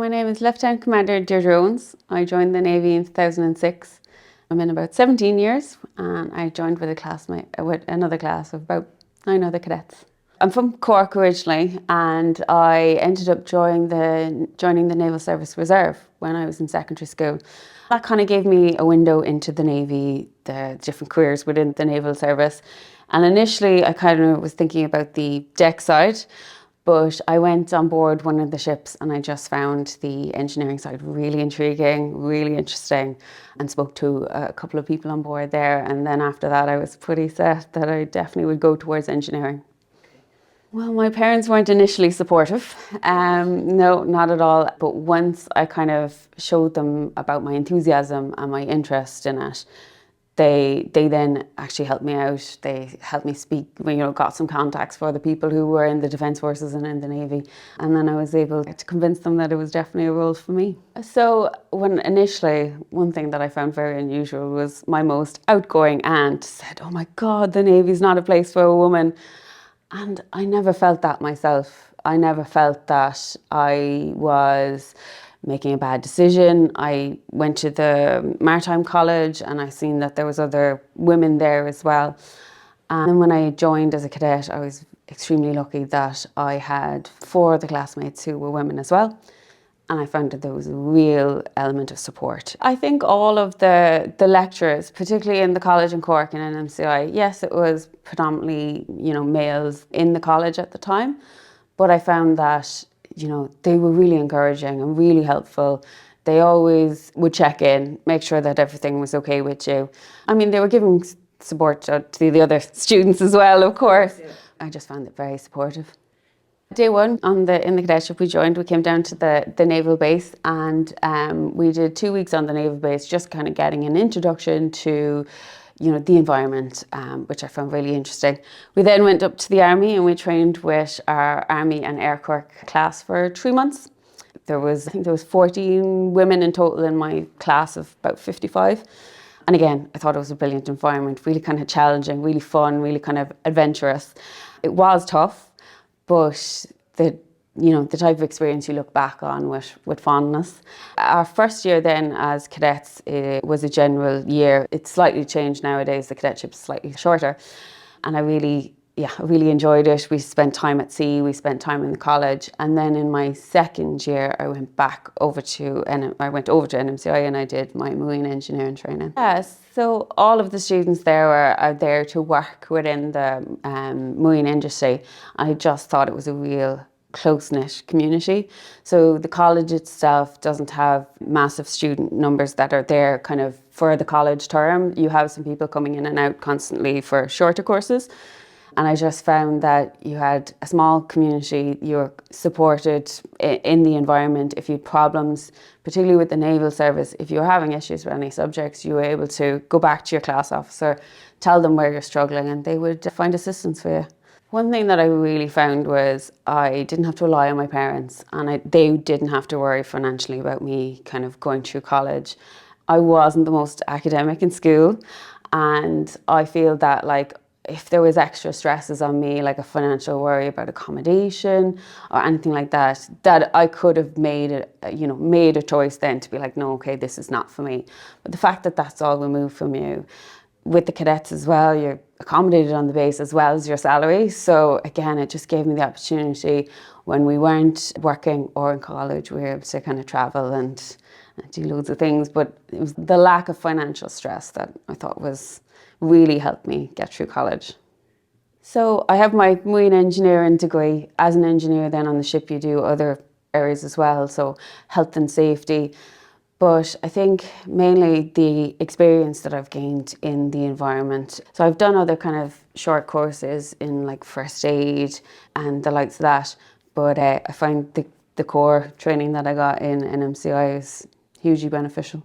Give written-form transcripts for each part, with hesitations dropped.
My name is Lieutenant Commander Deirdre Owens. I joined the Navy in 2006. I'm in about 17 years and I joined with another class of about 9 other cadets. I'm from Cork originally and I ended up joining the Naval Service Reserve when I was in secondary school. That kind of gave me a window into the Navy, the different careers within the Naval Service. And initially I kind of was thinking about the deck side, but I went on board one of the ships and I just found the engineering side really intriguing, really interesting, and spoke to a couple of people on board there. And then after that, I was pretty set that I definitely would go towards engineering. Well, my parents weren't initially supportive. No, not at all. But once I kind of showed them about my enthusiasm and my interest in it, they then actually helped me out. They helped me speak, got some contacts for the people who were in the Defence Forces and in the Navy. And then I was able to convince them that it was definitely a role for me. So one thing that I found very unusual was my most outgoing aunt said, "Oh my God, the Navy's not a place for a woman." And I never felt that myself. I never felt that I was making a bad decision. I went to the Maritime college and I seen that there was other women there as well. And when I joined as a cadet, I was extremely lucky that I had 4 other classmates who were women as well. And I found that there was a real element of support. I think all of the lecturers, particularly in the college in Cork and NMCI, yes, it was predominantly, males in the college at the time, but I found that, they were really encouraging and really helpful. They always would check in, make sure that everything was okay with you. I mean, they were giving support to the other students as well, of course. Yeah. I just found it very supportive. Day one in the cadetship we came down to the naval base and we did 2 weeks on the naval base, just kind of getting an introduction to the environment, which I found really interesting. We then went up to the army and we trained with our Army and Air Cork class for 3 months. I think there was 14 women in total in my class of about 55. And again, I thought it was a brilliant environment, really kind of challenging, really fun, really kind of adventurous. It was tough, but the type of experience you look back on with fondness. Our first year then as cadets was a general year. It's slightly changed nowadays. The cadetship is slightly shorter. And I really enjoyed it. We spent time at sea, we spent time in the college. And then in my second year, I went over to NMCI and I did my marine engineering training. Yes, so all of the students there are there to work within the marine industry. I just thought it was a real close-knit community. So the college itself doesn't have massive student numbers that are there kind of for the college term. You have some people coming in and out constantly for shorter courses. And I just found that you had a small community, you were supported in the environment. If you had problems, particularly with the Naval Service, if you were having issues with any subjects, you were able to go back to your class officer, tell them where you're struggling, and they would find assistance for you. One thing that I really found was I didn't have to rely on my parents and they didn't have to worry financially about me kind of going through college. I wasn't the most academic in school and I feel that if there was extra stresses on me, like a financial worry about accommodation or anything like that, that I could have made a choice then to be like, no, okay, this is not for me. But the fact that that's all removed from you, with the cadets as well, you're accommodated on the base as well as your salary. So again, it just gave me the opportunity when we weren't working or in college, we were able to kind of travel and do loads of things. But it was the lack of financial stress that I thought really helped me get through college. So I have my marine engineering degree. As an engineer then on the ship, you do other areas as well, so health and safety. But I think mainly the experience that I've gained in the environment. So I've done other kind of short courses in like first aid and the likes of that. But I find the core training that I got in NMCI is hugely beneficial.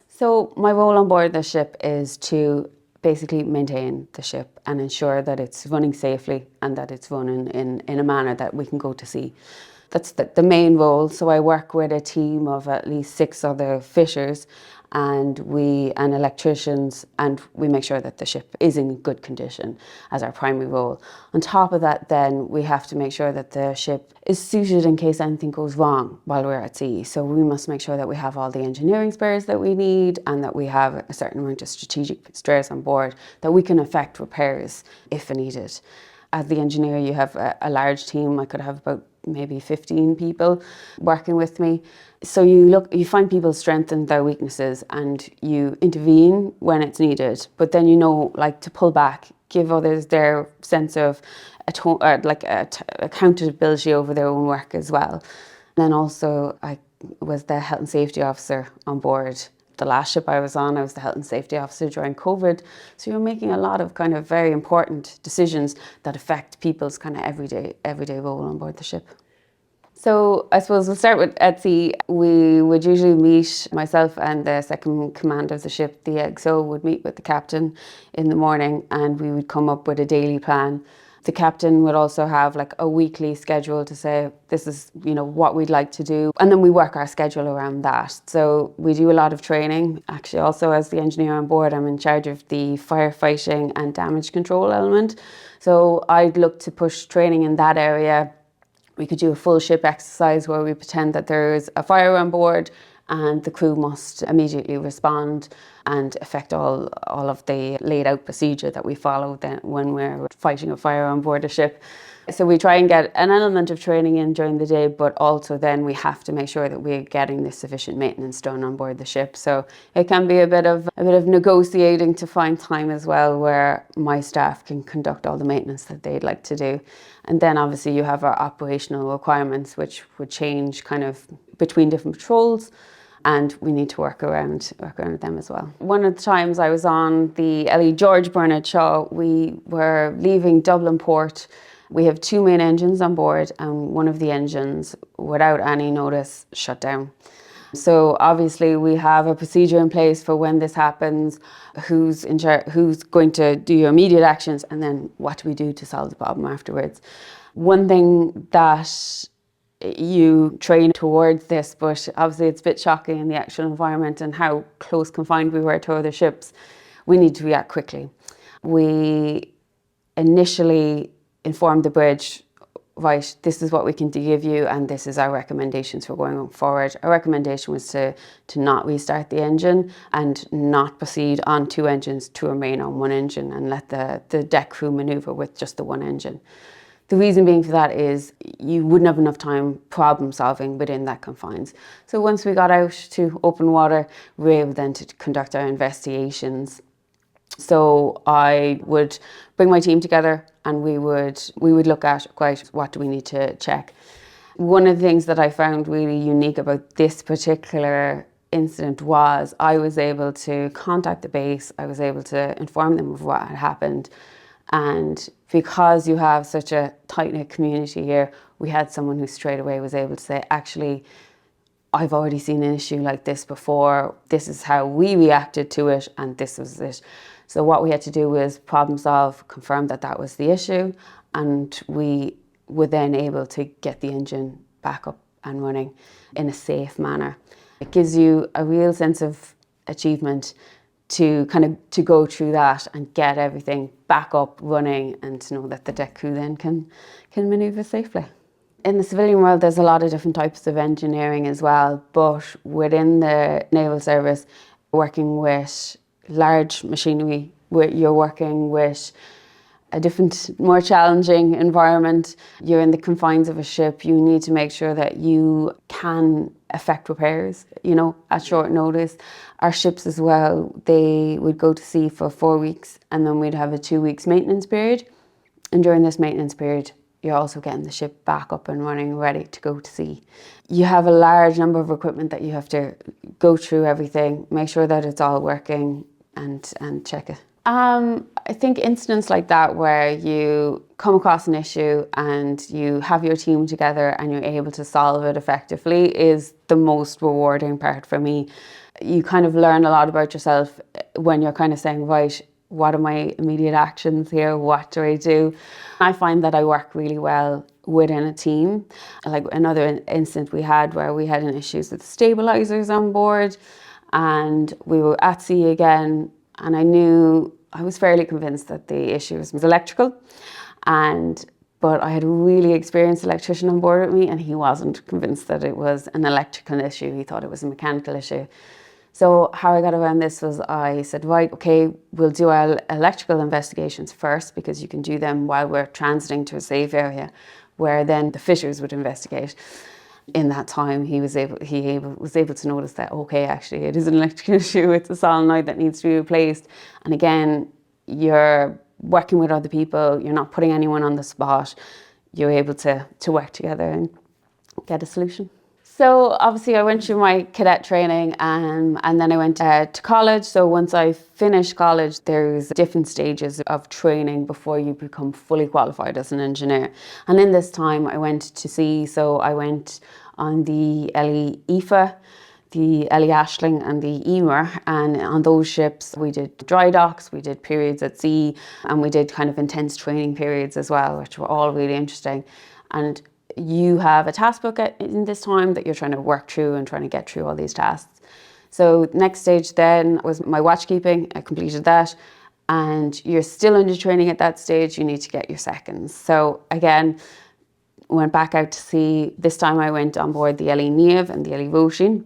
So my role on board the ship is to basically maintain the ship and ensure that it's running safely and that it's running in a manner that we can go to sea. That's the main role. So I work with a team of at least 6 other fishers and electricians, and we make sure that the ship is in good condition as our primary role. On top of that, then we have to make sure that the ship is suited in case anything goes wrong while we're at sea. So we must make sure that we have all the engineering spares that we need, and that we have a certain amount of strategic spares on board that we can effect repairs if needed. As the engineer, you have a large team. I could have about maybe 15 people working with me. So you find people's strengths and their weaknesses, and you intervene when it's needed. But then like to pull back, give others their sense of accountability over their own work as well. And then also, I was the health and safety officer on board. The last ship I was on, I was the health and safety officer during COVID. So you're making a lot of kind of very important decisions that affect people's kind of everyday role on board the ship. So I suppose we'll start with at sea. We would usually meet, myself and the second commander of the ship, the Exec, would meet with the captain in the morning, and we would come up with a daily plan. The captain would also have like a weekly schedule to say, this is, what we'd like to do. And then we work our schedule around that. So we do a lot of training. Actually, also as the engineer on board, I'm in charge of the firefighting and damage control element. So I'd look to push training in that area. We could do a full ship exercise where we pretend that there's a fire on board and the crew must immediately respond and effect all of the laid out procedure that we follow then when we're fighting a fire on board a ship. So we try and get an element of training in during the day, but also then we have to make sure that we're getting the sufficient maintenance done on board the ship. So it can be a bit of negotiating to find time as well where my staff can conduct all the maintenance that they'd like to do. And then obviously you have our operational requirements, which would change kind of between different patrols, and we need to work around them as well. One of the times I was on the Ellie George Bernard Shaw, we were leaving Dublin port. We have 2 main engines on board, and one of the engines, without any notice, shut down. So obviously we have a procedure in place for when this happens, who's in charge, who's going to do your immediate actions, and then what do we do to solve the problem afterwards. One thing that you train towards this, but obviously it's a bit shocking in the actual environment and how close confined we were to other ships. We need to react quickly. We initially informed the bridge, right, this is what we can give you and this is our recommendations for going forward. Our recommendation was to not restart the engine and not proceed on 2 engines, to remain on 1 engine and let the deck crew manoeuvre with just the 1 engine. The reason being for that is you wouldn't have enough time problem solving within that confines. So once we got out to open water, we were able then to conduct our investigations. So I would bring my team together and we would look at, quite, what do we need to check? One of the things that I found really unique about this particular incident was I was able to contact the base, I was able to inform them of what had happened. And because you have such a tight-knit community here, we had someone who straight away was able to say, actually, I've already seen an issue like this before. This is how we reacted to it, and this was it. So what we had to do was problem solve, confirm that that was the issue, and we were then able to get the engine back up and running in a safe manner. It gives you a real sense of achievement to go through that and get everything back up running, and to know that the deck crew then can manoeuvre safely. In the civilian world, there's a lot of different types of engineering as well, but within the Naval Service, working with large machinery, you're working with a different, more challenging environment. You're in the confines of a ship. You need to make sure that you can effect repairs, at short notice. Our ships as well, they would go to sea for 4 weeks, and then we'd have a 2 weeks maintenance period. And during this maintenance period, you're also getting the ship back up and running, ready to go to sea. You have a large number of equipment that you have to go through everything, make sure that it's all working, and check it. I think incidents like that where you come across an issue and you have your team together and you're able to solve it effectively is the most rewarding part for me. You kind of learn a lot about yourself when you're kind of saying, right, what are my immediate actions here? What do I do? I find that I work really well within a team. Like another incident we had where we had an issues with stabilizers on board, and we were at sea again, and I was fairly convinced that the issue was electrical, but I had a really experienced electrician on board with me, and he wasn't convinced that it was an electrical issue. He thought it was a mechanical issue. So how I got around this was I said, right, okay, we'll do our electrical investigations first, because you can do them while we're transiting to a safe area, where then the fitters would investigate. In that time, he was able to notice that, okay, actually it is an electrical issue, it's a solenoid that needs to be replaced. And again, you're working with other people, you're not putting anyone on the spot, you're able to work together and get a solution. So obviously I went through my cadet training, and then I went to college. So once I finished college, there's different stages of training before you become fully qualified as an engineer. And in this time I went to sea, so I went on the Ellie Aoife, the Ellie Ashling and the Emer, and on those ships we did dry docks, we did periods at sea, and we did kind of intense training periods as well, which were all really interesting. And you have a task book in this time that you're trying to work through and trying to get through all these tasks. So next stage then was my watchkeeping. I completed that, and you're still under training at that stage. You need to get your seconds. So again, went back out to sea. This time I went on board the Ellie Niamh and the Ellie Roisin,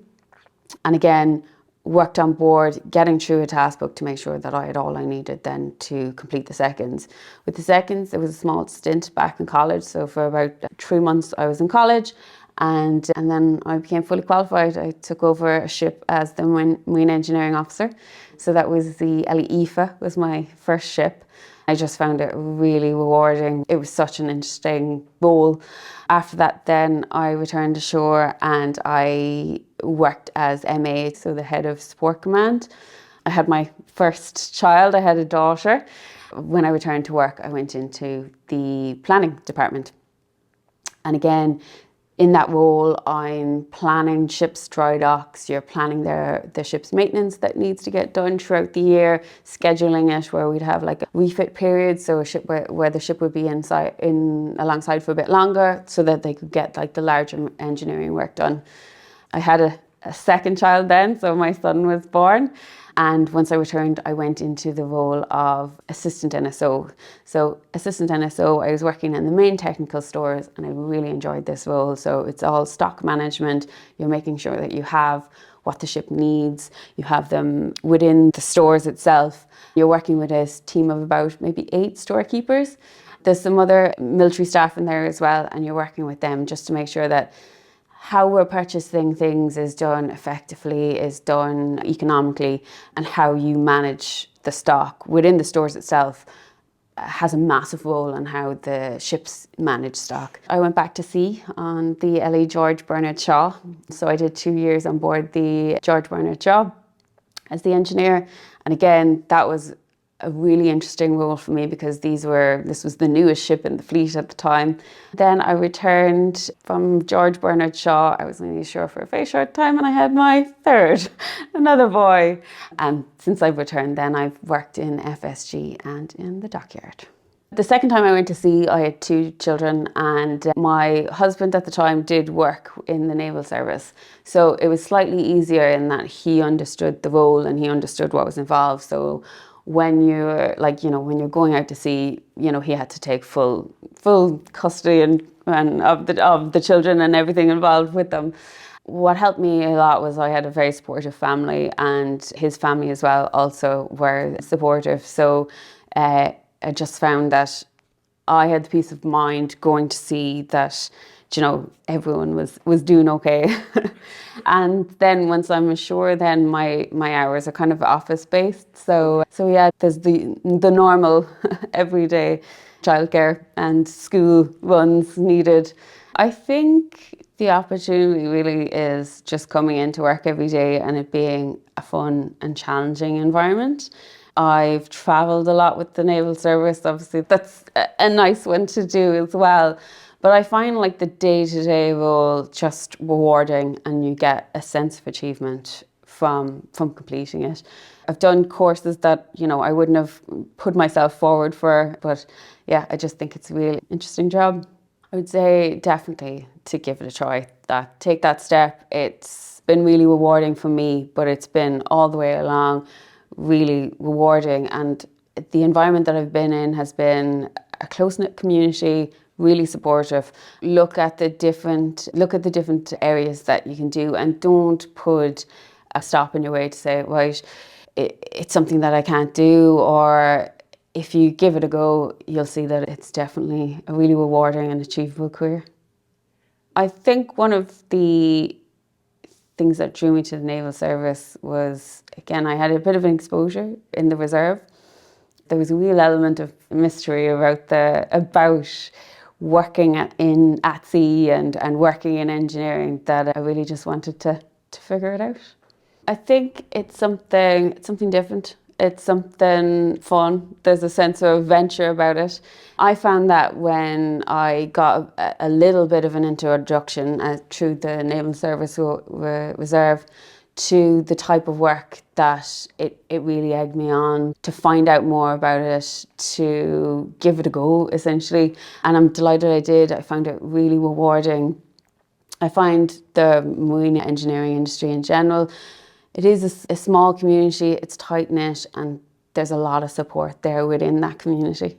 and again worked on board, getting through a task book to make sure that I had all I needed then to complete the seconds. With the seconds, there was a small stint back in college. So for about 3 months I was in college, and then I became fully qualified. I took over a ship as the Marine Engineering Officer. So that was the Ellie Aoife, was my first ship. I just found it really rewarding. It was such an interesting role. After that then I returned ashore and I worked as MA, so the head of support command. I had my first child, I had a daughter. When I returned to work, I went into the planning department. And again, in that role, I'm planning ships' dry docks, you're planning the ship's maintenance that needs to get done throughout the year, scheduling it where we'd have like a refit period, so a ship where the ship would be alongside for a bit longer so that they could get like the larger engineering work done. I had a second child then, so my son was born. And once I returned, I went into the role of assistant NSO. So assistant NSO, I was working in the main technical stores, and I really enjoyed this role. So it's all stock management. You're making sure that you have what the ship needs. You have them within the stores itself. You're working with a team of about maybe 8 storekeepers. There's some other military staff in there as well, and you're working with them just to make sure that how we're purchasing things is done effectively, is done economically, and how you manage the stock within the stores itself has a massive role in how the ships manage stock. I went back to sea on the Ellie George Bernard Shaw. So I did 2 years on board the George Bernard Shaw as the engineer. And again, that was a really interesting role for me because this was the newest ship in the fleet at the time. Then I returned from George Bernard Shaw. I was only ashore for a very short time, and I had my third, another boy. And since I've returned then, I've worked in FSG and in the dockyard. The second time I went to sea, I had 2 children, and my husband at the time did work in the Naval Service. So it was slightly easier in that he understood the role and he understood what was involved. So when you're when you're going out to sea, he had to take full custody and of the children and everything involved with them. What helped me a lot was I had a very supportive family, and his family as well also were supportive. So I just found that I had the peace of mind going to sea that everyone was doing okay. And then once I'm ashore, then my hours are kind of office based. So yeah, there's the normal everyday childcare and school runs needed. I think the opportunity really is just coming into work every day and it being a fun and challenging environment. I've travelled a lot with the Naval Service. Obviously, that's a nice one to do as well. But I find like the day-to-day role just rewarding, and you get a sense of achievement from completing it. I've done courses that, I wouldn't have put myself forward for, but yeah, I just think it's a really interesting job. I would say definitely to give it a try, take that step. It's been really rewarding for me, but it's been all the way along really rewarding. And the environment that I've been in has been a close-knit community, really supportive. Look at the different areas that you can do, and don't put a stop in your way to say, right, it's something that I can't do, or if you give it a go, you'll see that it's definitely a really rewarding and achievable career. I think one of the things that drew me to the Naval Service was, again, I had a bit of an exposure in the reserve. There was a real element of mystery about working at sea and working in engineering that I really just wanted to figure it out. I think it's something different. It's something fun. There's a sense of adventure about it. I found that when I got a little bit of an introduction through the Naval Service Reserve to the type of work, that it really egged me on to find out more about it, to give it a go, essentially. And I'm delighted I did. I found it really rewarding. I find the marine engineering industry in general, it is a small community, it's tight-knit, and there's a lot of support there within that community.